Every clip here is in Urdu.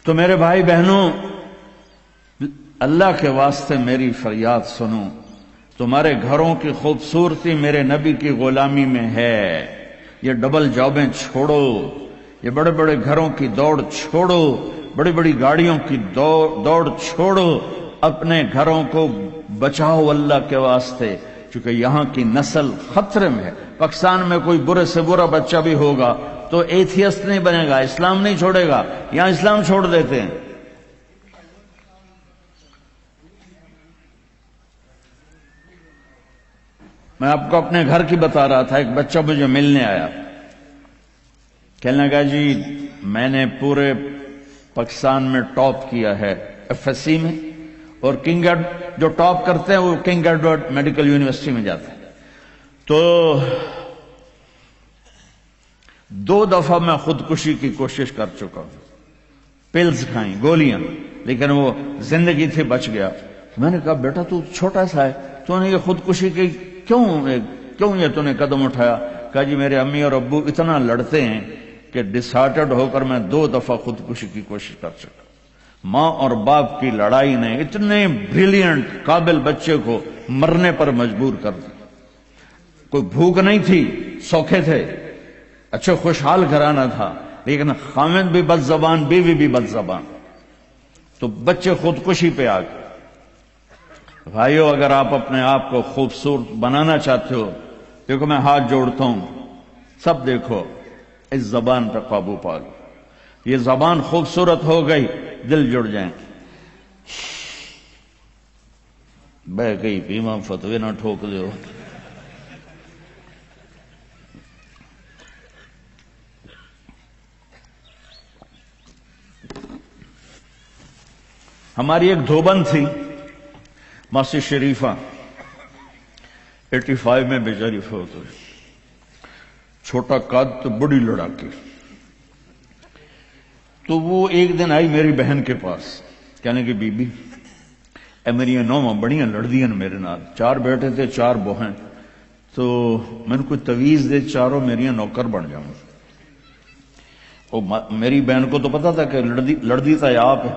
تو میرے بھائی بہنوں، اللہ کے واسطے میری فریاد سنو، تمہارے گھروں کی خوبصورتی میرے نبی کی غلامی میں ہے۔ یہ ڈبل جابیں چھوڑو، یہ بڑے بڑے گھروں کی دوڑ چھوڑو، بڑی بڑی گاڑیوں کی دوڑ چھوڑو، اپنے گھروں کو بچاؤ اللہ کے واسطے، چونکہ یہاں کی نسل خطرے میں ہے۔ پاکستان میں کوئی برے سے برا بچہ بھی ہوگا تو ایتھیسٹ نہیں بنے گا، اسلام نہیں چھوڑے گا، یہاں اسلام چھوڑ دیتے ہیں۔ میں آپ کو اپنے گھر کی بتا رہا تھا، ایک بچہ مجھے ملنے آیا، کہنے لگا جی میں نے پورے پاکستان میں ٹاپ کیا ہے ایف ایس سی میں، اور کنگ جو ٹاپ کرتے ہیں وہ کنگ ایڈورڈ میڈیکل یونیورسٹی میں جاتے ہیں۔ تو 2 دفعہ میں خودکشی کی کوشش کر چکا ہوں، پلز کھائیں، گولیاں، لیکن وہ زندگی تھی، بچ گیا۔ میں نے کہا بیٹا تو چھوٹا سا ہے، تو نے یہ خودکشی کی کیوں یہ تو نے قدم اٹھایا؟ کہا جی میرے امی اور ابو اتنا لڑتے ہیں کہ ڈسہارٹڈ ہو کر میں 2 دفعہ خودکشی کی کوشش کر چکا۔ ماں اور باپ کی لڑائی نے اتنے بریلینٹ قابل بچے کو مرنے پر مجبور کر دیا۔ کوئی بھوک نہیں تھی، سوکھے تھے، اچھے خوشحال گھرانہ تھا، لیکن خامد بھی بد زبان، بیوی بھی بد زبان، تو بچے خودکشی پہ آ گئے۔ بھائیو، اگر آپ اپنے آپ کو خوبصورت بنانا چاہتے ہو، دیکھو میں ہاتھ جوڑتا ہوں، سب دیکھو، اس زبان پہ قابو پا لو۔ یہ زبان خوبصورت ہو گئی، دل جڑ جائیں۔ بہ گئی پیما فتوے نہ ٹھوک دو۔ ہماری ایک دھوبن تھی ماسی شریفہ، 85 میں بیچاری فوت ہوئی، چھوٹا قد تو بڑی لڑاکی۔ تو وہ ایک دن آئی میری بہن کے پاس، کہنے کہ بی بی اے میری نوواں بڑیاں لڑدیاں میرے نال، 4 بیٹے تھے 4 بہن، تو میں نے کوئی تویز دے، چاروں میریاں نوکر بن جاؤں۔ میری بہن کو تو پتا تھا کہ لڑدی تو آپ ہے،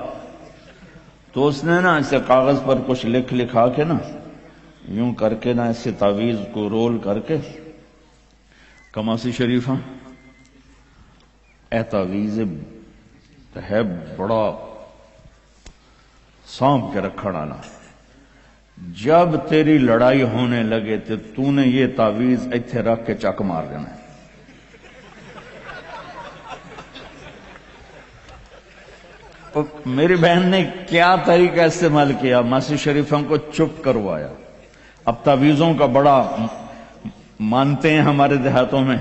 تو اس نے نا اسے کاغذ پر کچھ لکھا کے نا یوں کر کے نا اسے تعویذ کو رول کر کے، کماسی شریفہ اے تعویذ ہے بڑا سانپ کے رکھڑ آنا، جب تیری لڑائی ہونے لگے تو نے یہ تعویذ ایتھے رکھ کے چک مار دینا ہے۔ میری بہن نے کیا طریقہ استعمال کیا، ماسی شریفوں کو چپ کروایا۔ اب تعویذوں کا بڑا مانتے ہیں ہمارے دیہاتوں میں،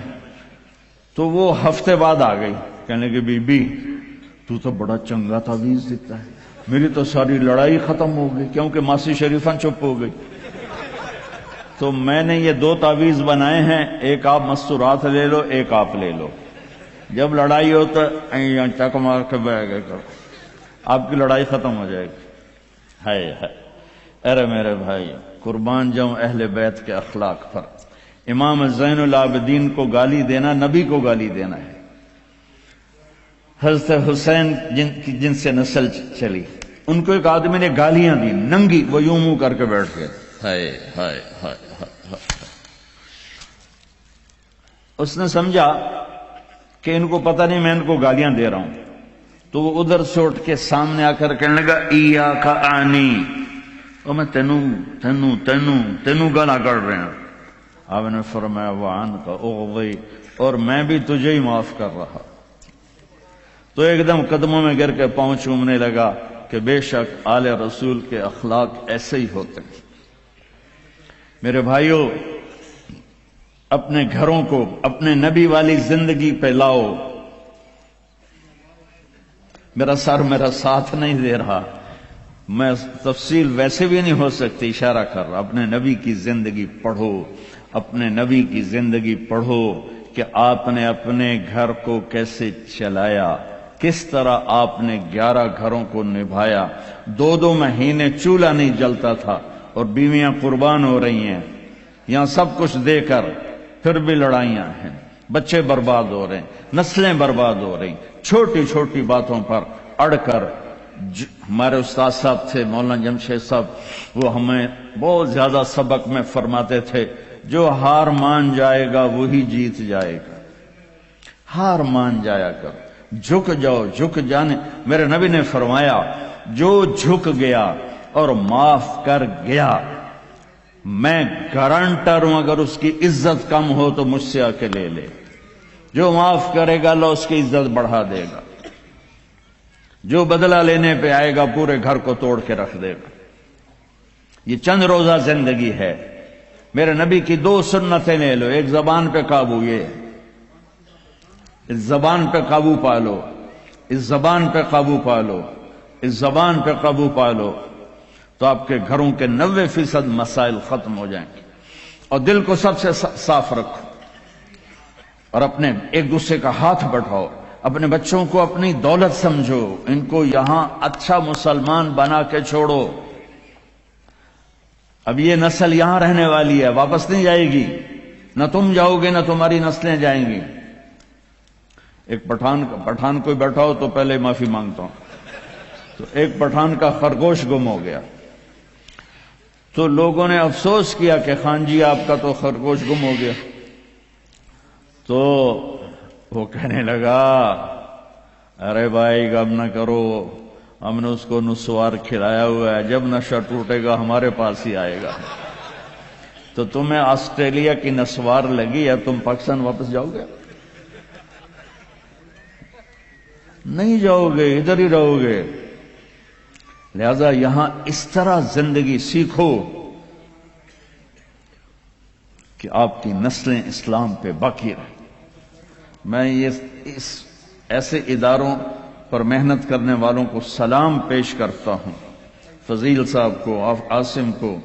تو وہ ہفتے بعد آ گئی، کہنے کہ بی بی تو بڑا چنگا تعویذ دیتا ہے، میری تو ساری لڑائی ختم ہو گئی، کیونکہ ماسی شریفہ چپ ہو گئی۔ تو میں نے یہ 2 تعویذ بنائے ہیں، ایک آپ مستورات لے لو، ایک آپ لے لو، جب لڑائی ہو تو چک مار کے بہ گئے کرو، آپ کی لڑائی ختم ہو جائے گی۔ ہائے ہائے، ارے میرے بھائی، قربان جاؤں اہل بیت کے اخلاق پر۔ امام زین العابدین کو گالی دینا نبی کو گالی دینا ہے۔ حضرت حسین جن سے نسل چلی، ان کو ایک آدمی نے گالیاں دی ننگی، وہ یوں منہ کر کے بیٹھ گئے۔ ہائے ہائے ہائے ہائے، اس نے سمجھا کہ ان کو پتہ نہیں میں ان کو گالیاں دے رہا ہوں، تو وہ ادھر سے اٹھ کے سامنے آ کر کہنے لگا ایاک آنی، اور میں تینوں گالا کر رہے ہیں۔ آپ نے فرمایا وعنک اغضی، اور میں بھی تجھے ہی معاف کر رہا۔ تو ایک دم قدموں میں گر کے پاؤں چومنے لگا کہ بے شک آل رسول کے اخلاق ایسے ہی ہوتے ہیں۔ میرے بھائیوں، اپنے گھروں کو اپنے نبی والی زندگی پہ لاؤ۔ میرا سر میرا ساتھ نہیں دے رہا، میں تفصیل ویسے بھی نہیں ہو سکتی، اشارہ کر رہا، اپنے نبی کی زندگی پڑھو، اپنے نبی کی زندگی پڑھو کہ آپ نے اپنے گھر کو کیسے چلایا، کس طرح آپ نے 11 گھروں کو نبھایا، 2 مہینے چولہا نہیں جلتا تھا اور بیویاں قربان ہو رہی ہیں، یہاں سب کچھ دے کر پھر بھی لڑائیاں ہیں، بچے برباد ہو رہے ہیں، نسلیں برباد ہو رہی، چھوٹی چھوٹی باتوں پر اڑ کر ہمارے استاد صاحب تھے مولانا جمشید صاحب، وہ ہمیں بہت زیادہ سبق میں فرماتے تھے، جو ہار مان جائے گا وہی جیت جائے گا، ہار مان جایا کر، جھک جاؤ، جھک جانے۔ میرے نبی نے فرمایا جو جھک گیا اور معاف کر گیا، میں گارنٹر ہوں اگر اس کی عزت کم ہو تو مجھ سے آ کے لے لے، جو معاف کرے گا اللہ اس کی عزت بڑھا دے گا، جو بدلہ لینے پہ آئے گا پورے گھر کو توڑ کے رکھ دے گا۔ یہ چند روزہ زندگی ہے، میرے نبی کی 2 سنتیں لے لو، ایک زبان پہ قابو، یہ اس زبان پہ قابو پا لو، اس زبان پہ قابو پا لو، اس زبان پہ قابو پا لو، تو آپ کے گھروں کے 90% مسائل ختم ہو جائیں گے۔ اور دل کو سب سے صاف رکھو، اور اپنے ایک دوسرے کا ہاتھ بٹھاؤ، اپنے بچوں کو اپنی دولت سمجھو، ان کو یہاں اچھا مسلمان بنا کے چھوڑو۔ اب یہ نسل یہاں رہنے والی ہے، واپس نہیں جائے گی، نہ تم جاؤ گے نہ تمہاری نسلیں جائیں گی۔ ایک پٹھان کوئی بیٹھا ہو تو پہلے معافی مانگتا ہوں، تو ایک پٹھان کا خرگوش گم ہو گیا، تو لوگوں نے افسوس کیا کہ خان جی آپ کا تو خرگوش گم ہو گیا، تو وہ کہنے لگا ارے بھائی غم نہ کرو، ہم نے اس کو نسوار کھلایا ہوا ہے، جب نشہ ٹوٹے گا ہمارے پاس ہی آئے گا۔ تو تمہیں آسٹریلیا کی نسوار لگی ہے، تم پاکستان واپس جاؤ گے؟ نہیں جاؤ گے، ادھر ہی رہو گے۔ لہذا یہاں اس طرح زندگی سیکھو کہ آپ کی نسلیں اسلام پہ باقی رہیں۔ میں اس ایسے اداروں پر محنت کرنے والوں کو سلام پیش کرتا ہوں، فضیل صاحب کو، عاصم کو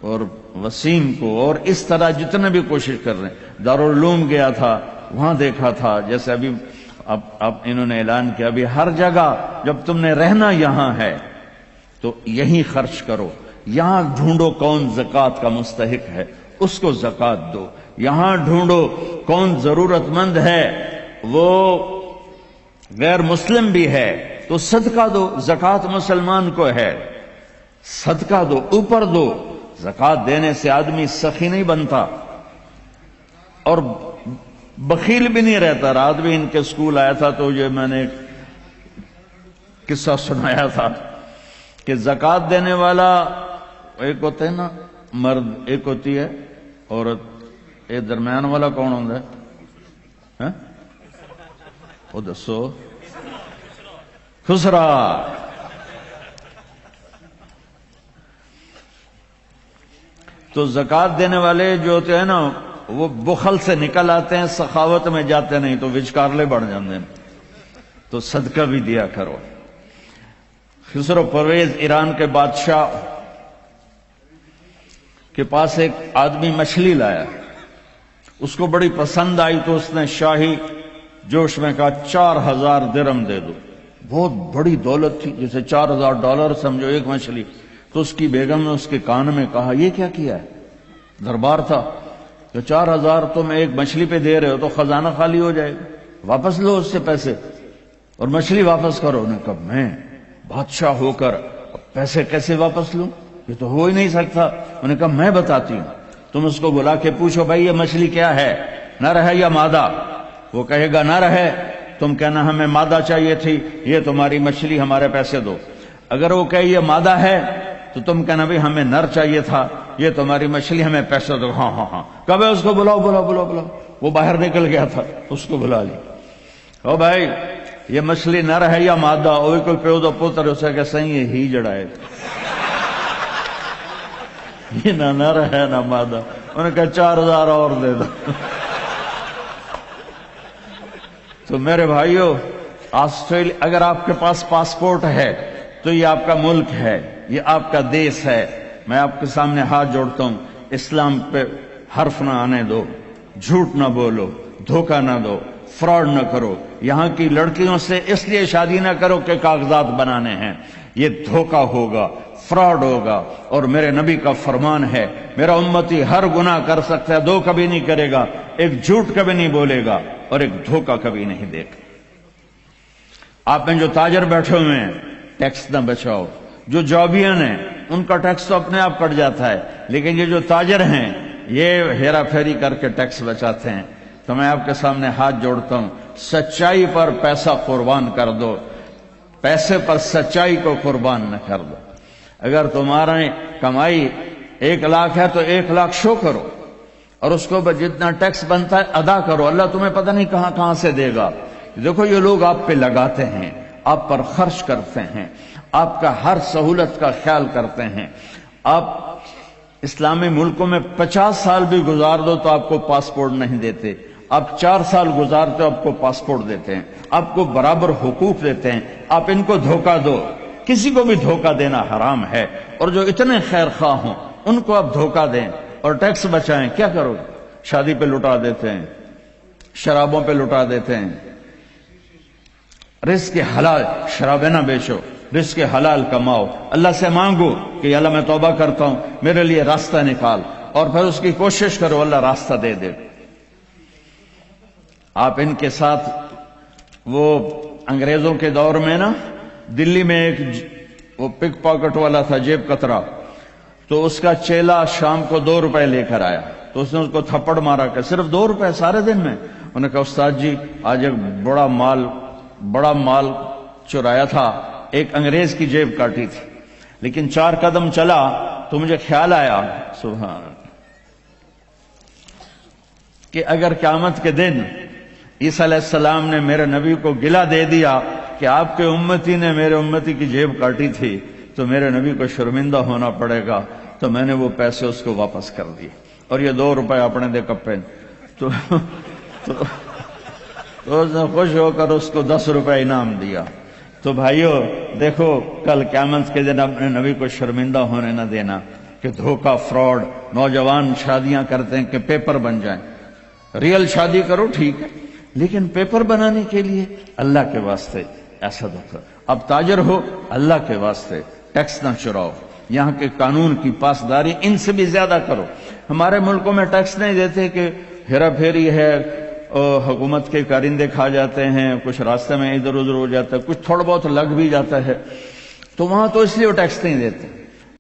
اور وسیم کو، اور اس طرح جتنے بھی کوشش کر رہے ہیں۔ دارالعلوم گیا تھا، وہاں دیکھا تھا، جیسے ابھی اب انہوں نے اعلان کیا، ابھی ہر جگہ جب تم نے رہنا یہاں ہے تو یہیں خرچ کرو، یہاں ڈھونڈو کون زکوٰۃ کا مستحق ہے، اس کو زکوٰۃ دو، یہاں ڈھونڈو کون ضرورت مند ہے، وہ غیر مسلم بھی ہے تو صدقہ دو، زکوٰۃ مسلمان کو ہے، صدقہ دو، اوپر دو۔ زکوٰۃ دینے سے آدمی سخی نہیں بنتا اور بخیل بھی نہیں رہتا۔ رات بھی ان کے اسکول آیا تھا تو یہ میں نے قصہ سنایا تھا کہ زکوٰۃ دینے والا ایک ہوتا ہے نا مرد، ایک ہوتی ہے عورت، ایک درمیان والا کون ہوتا ہے؟ وہ دسو، خسرا۔ تو زکوٰۃ دینے والے جو ہوتے ہیں نا وہ بخل سے نکل آتے ہیں، سخاوت میں جاتے نہیں تو وچکارلے بڑھ جاتے ہیں۔ تو صدقہ بھی دیا کرو۔ خسرو پرویز ایران کے بادشاہ کے پاس ایک آدمی مچھلی لایا، اس کو بڑی پسند آئی تو اس نے شاہی جوش میں کہا 4000 درہم دے دو۔ بہت بڑی دولت تھی، جیسے $4000 سمجھو ایک مچھلی۔ تو اس کی بیگم نے اس کے کان میں کہا یہ کیا کیا ہے؟ دربار تھا کہ 4000 تم ایک مچھلی پہ دے رہے ہو تو خزانہ خالی ہو جائے گا، واپس لو اس سے پیسے اور مچھلی واپس کرو۔ انہوں نے کہا میں بادشاہ ہو کر پیسے کیسے واپس لوں، یہ تو ہو ہی نہیں سکتا۔ انہوں نے کہا میں بتاتی ہوں، تم اس کو بلا کے پوچھو بھائی یہ مچھلی کیا ہے، نر ہے یا مادہ؟ وہ کہے گا نر ہے، تم کہنا ہمیں مادہ چاہیے تھی، یہ تمہاری مچھلی ہمارے پیسے دو۔ اگر وہ کہے یہ مادہ ہے تو تم کہنا بھی ہمیں نر چاہیے تھا، یہ تمہاری مچھلی ہمیں پیسے دو۔ ہاں ہاں ہاں، کب ہے اس کو بلاؤ بلاؤ بلاؤ بلاؤ۔ وہ باہر نکل گیا تھا، اس کو بلا لی۔ او بھائی یہ مچھلی نر ہے یا مادہ؟ وہ کوئی پیو دو پتر اسے کہ صحیح ہے ہی جڑائے، یہ نہ نر ہے نہ مادہ۔ انہوں نے کہا 4000 اور دے دو۔ تو میرے بھائیو، آسٹریلیا اگر آپ کے پاس پاسپورٹ ہے تو یہ آپ کا ملک ہے، یہ آپ کا دیش ہے۔ میں آپ کے سامنے ہاتھ جوڑتا ہوں، اسلام پہ حرف نہ آنے دو، جھوٹ نہ بولو، دھوکہ نہ دو، فراڈ نہ کرو۔ یہاں کی لڑکیوں سے اس لیے شادی نہ کرو کہ کاغذات بنانے ہیں، یہ دھوکہ ہوگا، فراڈ ہوگا۔ اور میرے نبی کا فرمان ہے میرا امتی ہر گناہ کر سکتا ہے، 2 کبھی نہیں کرے گا، ایک جھوٹ کبھی نہیں بولے گا اور ایک دھوکہ کبھی نہیں دے گا۔ آپ میں جو تاجر بیٹھے ہوئے ہیں ٹیکس نہ بچاؤ، جو جابین ہیں ان کا ٹیکس تو اپنے آپ کٹ جاتا ہے، لیکن یہ جو تاجر ہیں یہ ہیرا پھیری کر کے ٹیکس بچاتے ہیں۔ تو میں آپ کے سامنے ہاتھ جوڑتا ہوں، سچائی پر پیسہ قربان کر دو، پیسے پر سچائی کو قربان نہ کر دو۔ اگر تمہاری کمائی 1 لاکھ ہے تو 1 لاکھ شو کرو، اور اس کو جتنا ٹیکس بنتا ہے ادا کرو، اللہ تمہیں پتہ نہیں کہاں کہاں سے دے گا۔ دیکھو یہ لوگ آپ پہ لگاتے ہیں، آپ پر خرچ کرتے ہیں، آپ کا ہر سہولت کا خیال کرتے ہیں۔ آپ اسلامی ملکوں میں 50 سال بھی گزار دو تو آپ کو پاسپورٹ نہیں دیتے، آپ 4 سال گزارتے آپ کو پاسپورٹ دیتے ہیں، آپ کو برابر حقوق دیتے ہیں، آپ ان کو دھوکہ دو۔ کسی کو بھی دھوکہ دینا حرام ہے، اور جو اتنے خیر خواہ ہوں ان کو آپ دھوکہ دیں اور ٹیکس بچائیں، کیا کرو؟ شادی پہ لٹا دیتے ہیں، شرابوں پہ لٹا دیتے ہیں۔ رزق حلال، شرابیں نہ بیچو، رزق حلال کماؤ، اللہ سے مانگو کہ اللہ میں توبہ کرتا ہوں، میرے لیے راستہ نکال، اور پھر اس کی کوشش کرو، اللہ راستہ دے دے۔ آپ ان کے ساتھ، وہ انگریزوں کے دور میں نا دلی میں ایک وہ پک پاکٹ والا تھا، جیب کترا، تو اس کا چیلا شام کو 2 روپے لے کر آیا، تو اس نے اس کو تھپڑ مارا کہ صرف 2 روپے سارے دن میں؟ انہوں نے کہا استاد جی آج ایک بڑا مال چرایا تھا، ایک انگریز کی جیب کاٹی تھی، لیکن 4 قدم چلا تو مجھے خیال آیا سبحان اللہ کہ اگر قیامت کے دن عیسیٰ علیہ السلام نے میرے نبی کو گلہ دے دیا کہ آپ کے امتی نے میرے امتی کی جیب کاٹی تھی تو میرے نبی کو شرمندہ ہونا پڑے گا، تو میں نے وہ پیسے اس کو واپس کر دیے، اور یہ 2 روپے اپنے دے کپے، تو اس نے خوش ہو کر اس کو 10 روپے انعام دیا۔ تو بھائیو دیکھو، کل قیامت کے دن اپنے نبی کو شرمندہ ہونے نہ دینا کہ دھوکہ، فراڈ۔ نوجوان شادیاں کرتے ہیں کہ پیپر بن جائیں، ریئل شادی کرو ٹھیک ہے، لیکن پیپر بنانے کے لیے اللہ کے واسطے ایسا دھوکہ۔ اب تاجر ہو، اللہ کے واسطے ٹیکس نہ چراؤ، یہاں کے قانون کی پاسداری ان سے بھی زیادہ کرو۔ ہمارے ملکوں میں ٹیکس نہیں دیتے کہ ہیرا پھیری ہے، حکومت کے کارندے کھا جاتے ہیں، کچھ راستے میں ادھر ادھر ہو جاتا ہے، کچھ تھوڑا بہت لگ بھی جاتا ہے، تو وہاں تو اس لیے وہ ٹیکس نہیں دیتے۔